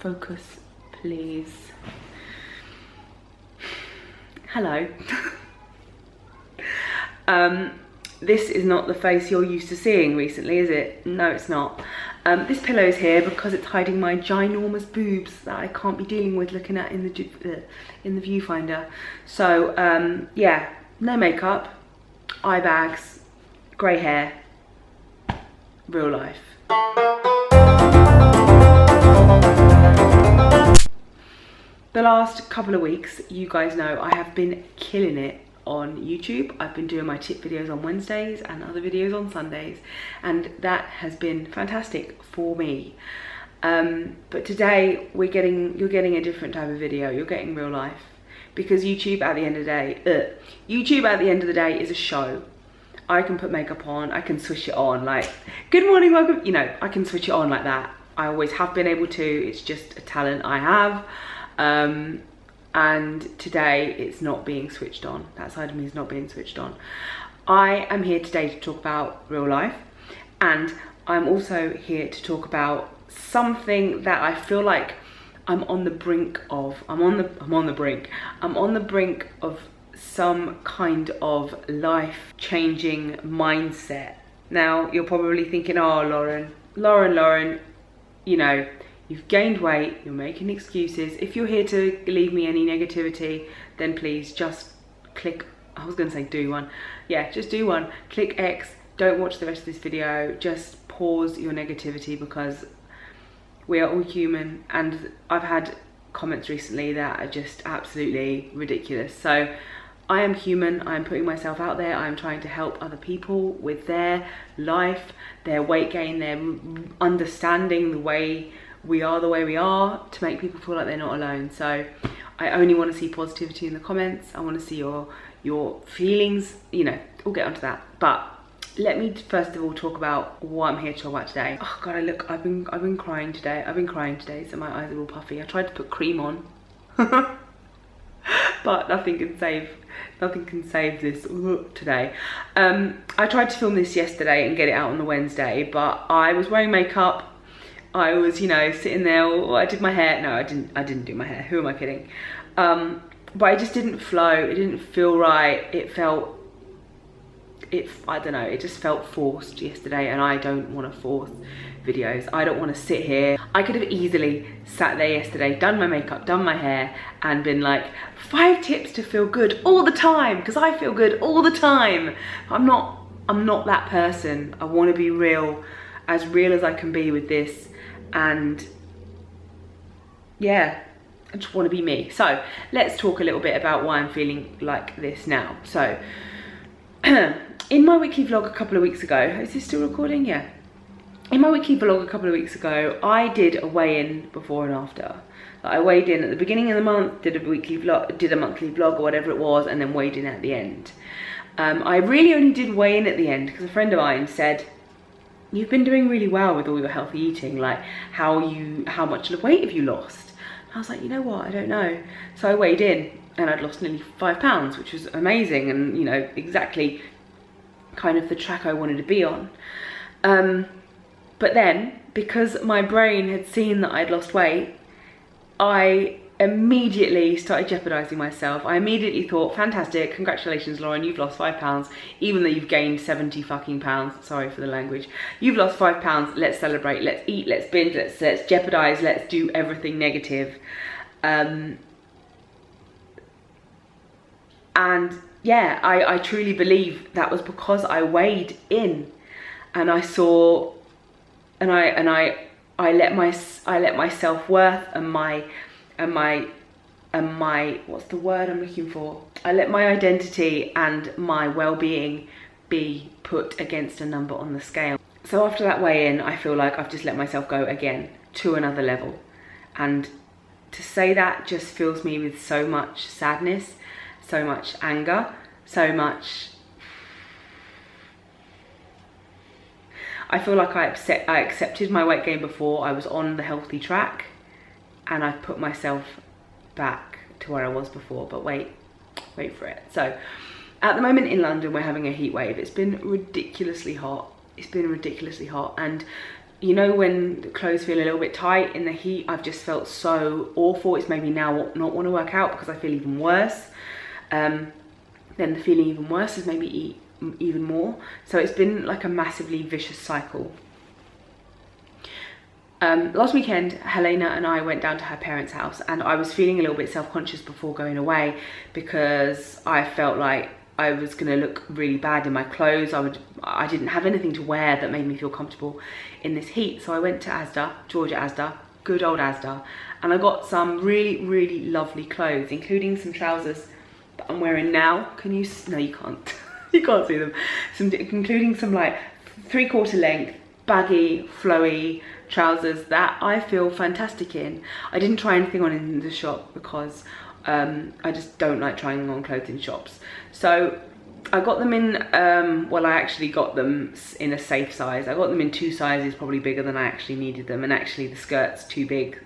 Focus, please. Hello. This is not the face you're used to seeing recently, is it? No, it's not. This pillow is here because it's hiding my ginormous boobs that I can't be dealing with looking at in the viewfinder. So yeah, no makeup, eye bags, grey hair, real life. The last couple of weeks, you guys know I have been killing it on YouTube. I've been doing my tip videos on Wednesdays and other videos on Sundays, and that has been fantastic for me. But today you're getting a different type of video. You're getting real life, because YouTube at the end of the day is a show. I can put makeup on, I can switch it on, like good morning, welcome, you know, I can switch it on like that. I always have been able to. It's just a talent I have. And today it's not being switched on. That side of me is not being switched on. I am here today to talk about real life, and I'm also here to talk about something that I feel like I'm on the brink of. I'm on the brink of some kind of life-changing mindset. Now you're probably thinking, oh, Lauren, you know, you've gained weight, you're making excuses. If you're here to leave me any negativity, then please just click, I was gonna say do one. Yeah, just do one. Click X, don't watch the rest of this video. Just pause your negativity, because we are all human, and I've had comments recently that are just absolutely ridiculous. So I am human, I am putting myself out there, I am trying to help other people with their life, their weight gain, their understanding the way we are the way we are, to make people feel like they're not alone. So I only want to see positivity in the comments. I want to see your feelings, you know, we'll get onto that. But let me first of all talk about what I'm here to talk about today. Oh God, I've been crying today. So my eyes are all puffy. I tried to put cream on, but nothing can save this today. I tried to film this yesterday and get it out on the Wednesday, but I was wearing makeup. I was, you know, sitting there. I did my hair. No, I didn't do my hair. Who am I kidding? But it just didn't flow. It didn't feel right. I don't know. It just felt forced yesterday, and I don't want to force videos. I don't want to sit here. I could have easily sat there yesterday, done my makeup, done my hair, and been like, 5 tips to feel good all the time, because I feel good all the time. I'm not that person. I want to be real as I can be with this. And yeah, I just want to be me. So let's talk a little bit about why I'm feeling like this now. So in my weekly vlog a couple of weeks ago, is this still recording? Yeah. In my weekly vlog a couple of weeks ago, I did a weigh-in before and after. I weighed in at the beginning of the month, did a monthly vlog or whatever it was, and then weighed in at the end. I really only did weigh in at the end because a friend of mine said, you've been doing really well with all your healthy eating, like how much weight have you lost? And I was like, you know what, I don't know. So I weighed in, and I'd lost nearly 5 pounds, which was amazing, and you know, exactly kind of the track I wanted to be on. But then, because my brain had seen that I'd lost weight, I immediately started jeopardizing myself. I immediately thought, fantastic, congratulations Lauren, you've lost 5 pounds, even though you've gained 70 fucking pounds. Sorry for the language. You've lost 5 pounds, let's celebrate, let's eat, let's binge, let's jeopardize, let's do everything negative. And yeah, I truly believe that was because I weighed in, and I saw, and I let my self-worth and my what's the word I'm looking for? I let my identity and my well-being be put against a number on the scale. So after that weigh-in, I feel like I've just let myself go again to another level. And to say that just fills me with so much sadness, so much anger, so much... I feel like I accepted my weight gain before. I was on the healthy track, and I've put myself back to where I was before. But wait for it. So at the moment in London, we're having a heat wave. It's been ridiculously hot. And you know when the clothes feel a little bit tight in the heat, I've just felt so awful. It's made me now not want to work out because I feel even worse. Then the feeling even worse has made me eat even more. So it's been like a massively vicious cycle. Last weekend, Helena and I went down to her parents' house, and I was feeling a little bit self-conscious before going away because I felt like I was gonna look really bad in my clothes. I didn't have anything to wear that made me feel comfortable in this heat. So I went to Asda, Georgia Asda, good old Asda, and I got some really, really lovely clothes, including some trousers that I'm wearing now. Can you, no you can't, you can't see them. Including some like 3/4 length, baggy, flowy trousers that I feel fantastic in. I didn't try anything on in the shop because I just don't like trying on clothes in shops. So I got them in, well, I actually got them in a safe size. I got them in 2 sizes, probably bigger than I actually needed them, and actually the skirt's too big.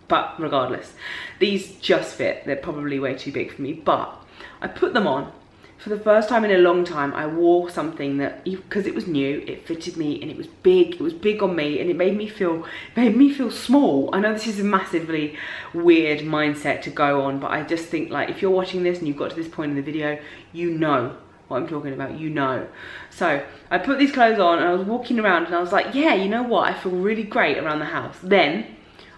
But regardless, these just fit. They're probably way too big for me, but I put them on. For the first time in a long time, I wore something that, because it was new, it fitted me and it was big on me, and it made me feel small. I know this is a massively weird mindset to go on, but I just think like if you're watching this and you've got to this point in the video, you know what I'm talking about, you know. So I put these clothes on and I was walking around and I was like, yeah, you know what? I feel really great around the house. Then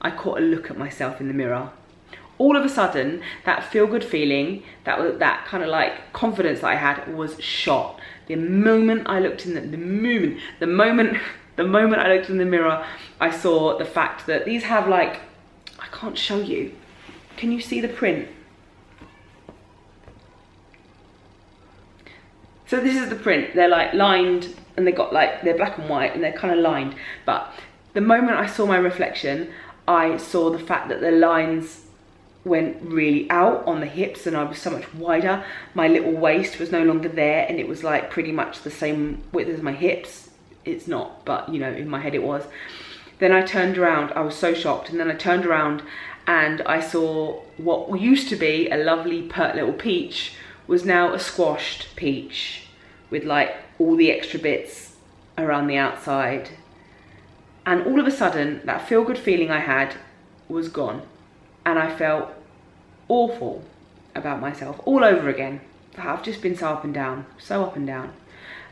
I caught a look at myself in the mirror. All of a sudden, that feel-good feeling, that kind of like confidence that I had was shot. The moment I looked in the moment I looked in the mirror, I saw the fact that these have like, I can't show you. Can you see the print? So this is the print. They're like lined, and they got like, they're black and white and they're kind of lined. But the moment I saw my reflection, I saw the fact that the lines went really out on the hips and I was so much wider. My little waist was no longer there and it was like pretty much the same width as my hips. It's not, but you know, in my head it was. Then I turned around, I was so shocked, and then I turned around and I saw what used to be a lovely pert little peach was now a squashed peach with like all the extra bits around the outside. And all of a sudden, that feel-good feeling I had was gone. And I felt awful about myself all over again. I've just been so up and down, so up and down.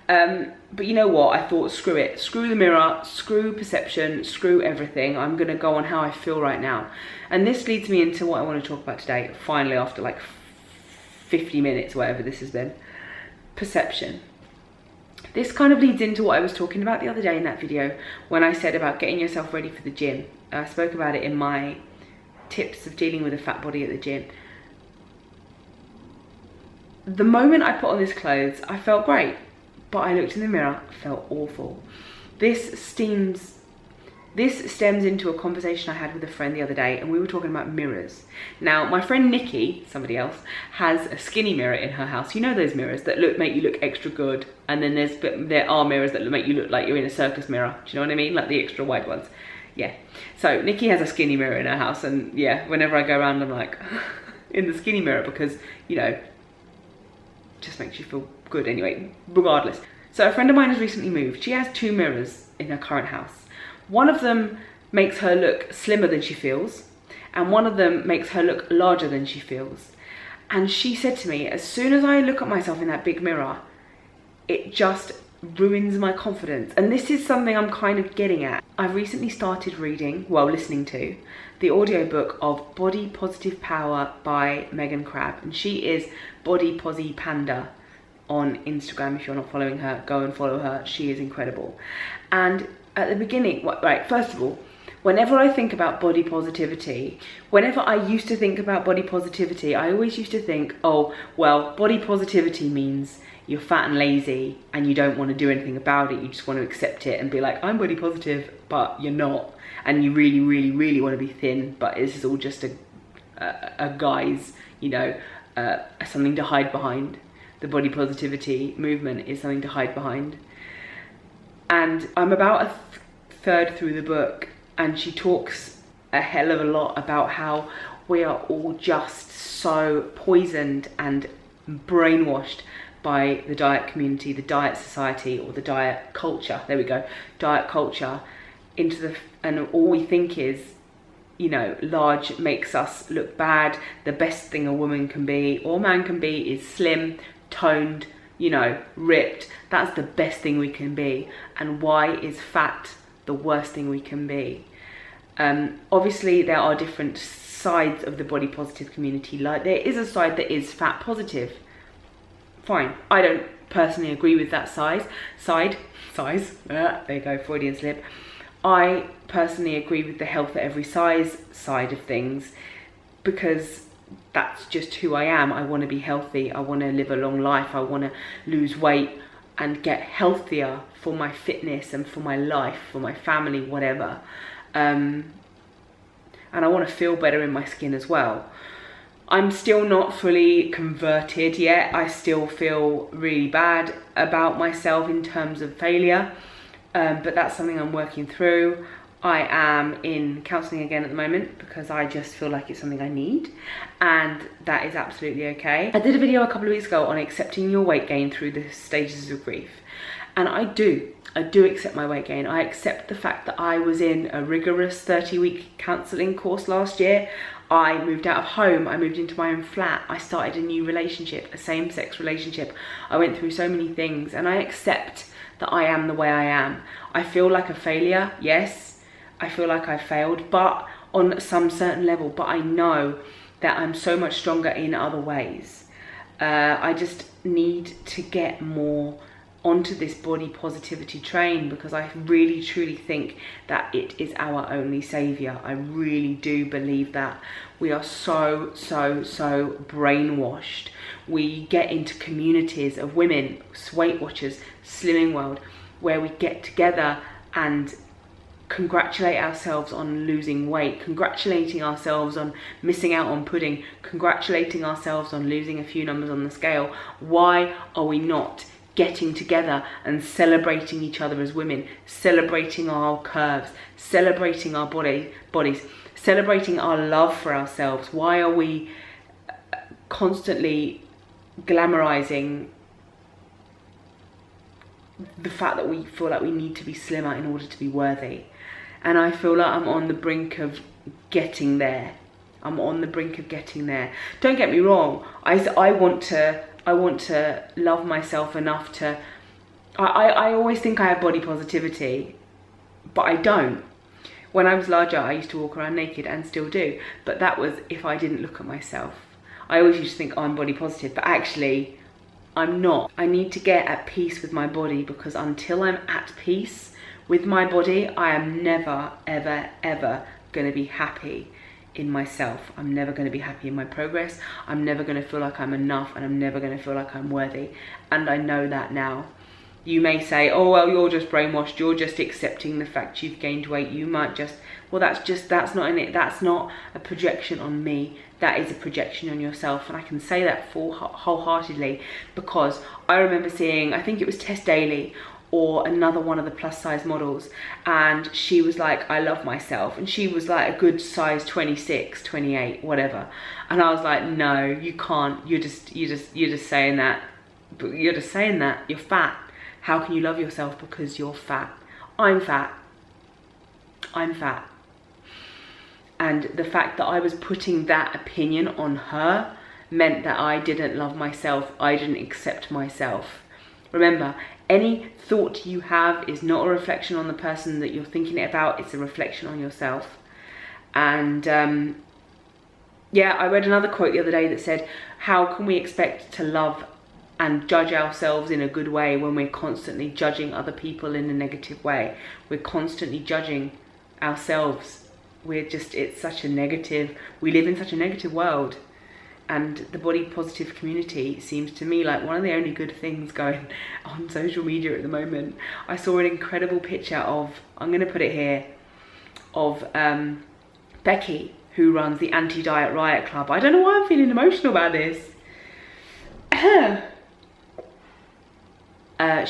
But you know what? I thought, screw it. Screw the mirror, screw perception, screw everything. I'm going to go on how I feel right now. And this leads me into what I want to talk about today, finally, after like 50 minutes, whatever this has been. Perception. This kind of leads into what I was talking about the other day in that video when I said about getting yourself ready for the gym. I spoke about it in my tips of dealing with a fat body at the gym. The moment I put on these clothes, I felt great, but I looked in the mirror, I felt awful. This stems into a conversation I had with a friend the other day, and we were talking about mirrors. Now, my friend Nikki, somebody else, has a skinny mirror in her house. You know those mirrors that make you look extra good, and then there are mirrors that make you look like you're in a circus mirror. Do you know what I mean? Like the extra wide ones. Yeah. So Nikki has a skinny mirror in her house, and yeah, whenever I go around, I'm like in the skinny mirror because, you know, it just makes you feel good anyway, regardless. So a friend of mine has recently moved. She has 2 mirrors in her current house. One of them makes her look slimmer than she feels, and one of them makes her look larger than she feels. And she said to me, as soon as I look at myself in that big mirror, it just ruins my confidence. And this is something I'm kind of getting at. I've recently started reading, well, listening to, the audiobook of Body Positive Power by Megan Crabb. And she is Body Posy Panda on Instagram. If you're not following her, go and follow her. She is incredible. And at the beginning, right, first of all, whenever I think about body positivity, whenever I used to think about body positivity, I always used to think, oh, well, body positivity means you're fat and lazy and you don't want to do anything about it. You just want to accept it and be like, I'm body positive, but you're not. And you really, really, really want to be thin, but this is all just a guise, you know, something to hide behind. The body positivity movement is something to hide behind. And I'm about a third through the book, and she talks a hell of a lot about how we are all just so poisoned and brainwashed by the diet community, the diet society, or the diet culture. There we go, diet culture. and all we think is, you know, large makes us look bad. The best thing a woman can be or man can be is slim, toned, you know, ripped. That's the best thing we can be. And why is fat the worst thing we can be? Obviously there are different sides of the body positive community. Like, there is a side that is fat positive. Fine. I don't personally agree with that size. There you go, Freudian slip. I personally agree with the health at every size side of things, because that's just who I am. I want to be healthy. I want to live a long life. I want to lose weight and get healthier for my fitness and for my life, for my family, whatever. And I want to feel better in my skin as well. I'm still not fully converted yet. I still feel really bad about myself in terms of failure. But that's something I'm working through. I am in counselling again at the moment because I just feel like it's something I need, and that is absolutely okay. I did a video a couple of weeks ago on accepting your weight gain through the stages of grief, and I do accept my weight gain. I accept the fact that I was in a rigorous 30-week counselling course last year. I moved out of home, I moved into my own flat, I started a new relationship, a same-sex relationship. I went through so many things, and I accept that I am the way I am. I feel like a failure, yes. I feel like I failed, but on some certain level, but I know that I'm so much stronger in other ways. I just need to get more onto this body positivity train, because I really truly think that it is our only saviour. I really do believe that. We are so brainwashed. We get into communities of women, Weight Watchers, Slimming World, where we get together and congratulate ourselves on losing weight, congratulating ourselves on missing out on pudding, congratulating ourselves on losing a few numbers on the scale. Why are we not getting together and celebrating each other as women, celebrating our curves, celebrating our bodies, celebrating our love for ourselves? Why are we constantly glamorizing the fact that we feel like we need to be slimmer in order to be worthy? And I feel like I'm on the brink of getting there. I'm on the brink of getting there. Don't get me wrong. I want to love myself enough to... I always think I have body positivity, but I don't. When I was larger, I used to walk around naked, and still do. But that was if I didn't look at myself. I always used to think, oh, I'm body positive, but actually I'm not. I need to get at peace with my body, because until I'm at peace with my body, I am never, ever, ever going to be happy in myself. I'm never going to be happy in my progress. I'm never going to feel like I'm enough, and I'm never going to feel like I'm worthy. And I know that now. You may say, oh, well, you're just brainwashed. You're just accepting the fact you've gained weight. You might just, well, that's not in it. That's not a projection on me. That is a projection on yourself. And I can say that wholeheartedly, because I remember seeing, I think it was Tess Daly or another one of the plus size models, and she was like, I love myself, and she was like a good size 26, 28, whatever. And I was like, no, you can't. You're just saying that. You're just saying that. You're fat. How can you love yourself because you're fat? I'm fat. I'm fat. And the fact that I was putting that opinion on her meant that I didn't love myself. I didn't accept myself. Remember, any thought you have is not a reflection on the person that you're thinking it about. It's a reflection on yourself. And yeah, I read another quote the other day that said, how can we expect to love and judge ourselves in a good way when we're constantly judging other people in a negative way? We're constantly judging ourselves. It's such a negative, we live in such a negative world. And the body positive community seems to me like one of the only good things going on social media at the moment. I saw an incredible picture of, I'm going to put it here, of Becky, who runs the Anti-Diet Riot Club. I don't know why I'm feeling emotional about this.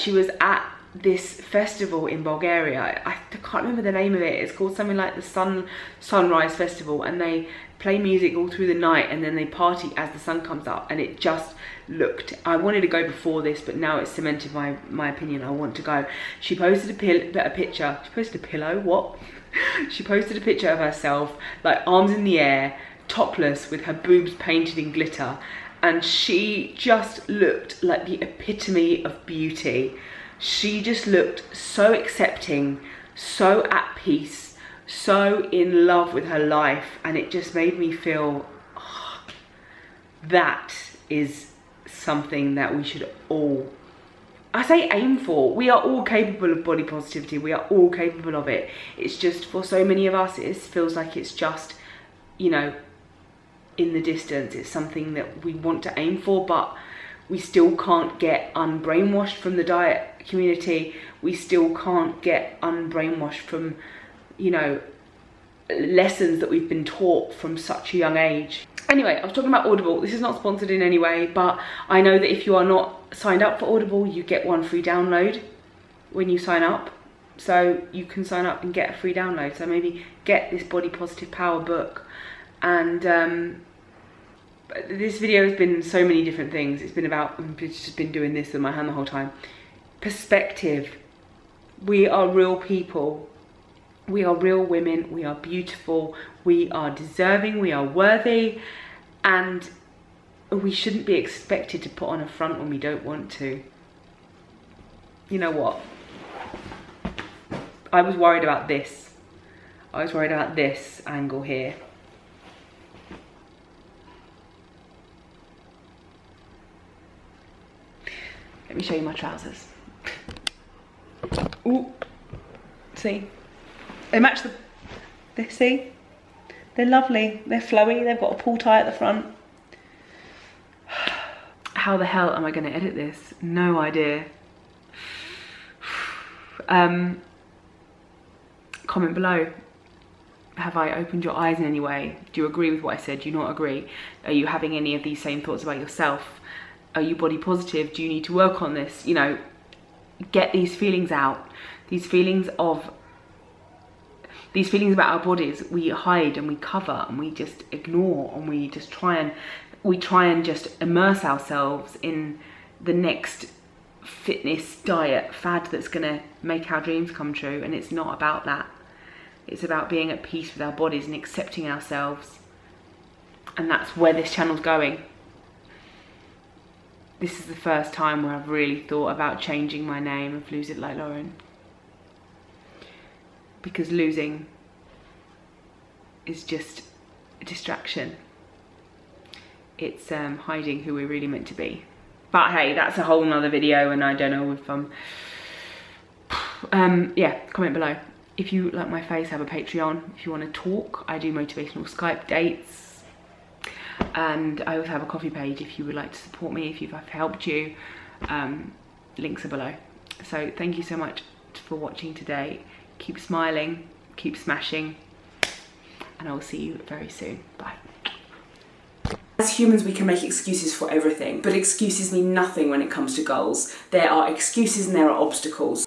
She was at this festival in Bulgaria. I can't remember the name of it. It's called something like the Sunrise Festival, and they play music all through the night and then they party as the sun comes up, and it just looked, I wanted to go before this, but now it's cemented my opinion, I want to go. She posted a picture, she posted a pillow, what? She posted a picture of herself, like arms in the air, topless, with her boobs painted in glitter, and she just looked like the epitome of beauty. She just looked so accepting, so at peace, so in love with her life, and it just made me feel, oh, that is something that we should all, I say aim for. We are all capable of body positivity. We are all capable of it. It's just for so many of us, it feels like it's just, you know, in the distance. It's something that we want to aim for, but we still can't get unbrainwashed from the diet community. We still can't get unbrainwashed from, you know, lessons that we've been taught from such a young age. Anyway, I was talking about Audible. This is not sponsored in any way, but I know that if you are not signed up for Audible, you get one free download when you sign up. So you can sign up and get a free download. So maybe get this Body Positive Power book. And this video has been so many different things. It's been about, I've just been doing this with my hand the whole time. Perspective. We are real people. We are real women. We are beautiful. We are deserving. We are worthy. And we shouldn't be expected to put on a front when we don't want to. You know what? I was worried about this. I was worried about this angle here. Let me show you my trousers. Ooh, see? They match they see? They're lovely, they're flowy, they've got a pull tie at the front. How the hell am I gonna edit this? No idea. Comment below. Have I opened your eyes in any way? Do you agree with what I said? Do you not agree? Are you having any of these same thoughts about yourself? Are you body positive? Do you need to work on this? You know, get these feelings out. These feelings about our bodies, we hide and we cover and we just ignore, and we just try and just immerse ourselves in the next fitness diet fad that's gonna make our dreams come true. And it's not about that. It's about being at peace with our bodies and accepting ourselves. And that's where this channel's going. This is the first time where I've really thought about changing my name of Lose It Like Lauren. Because losing is just a distraction. It's hiding who we're really meant to be. But hey, that's a whole nother video, and I don't know if yeah, comment below. If you like my face, have a Patreon. If you want to talk, I do motivational Skype dates. And I also have a coffee page if you would like to support me, if I've helped you. Links are below. So thank you so much for watching today. Keep smiling, keep smashing, and I will see you very soon. Bye. As humans, we can make excuses for everything, but excuses mean nothing when it comes to goals. There are excuses and there are obstacles.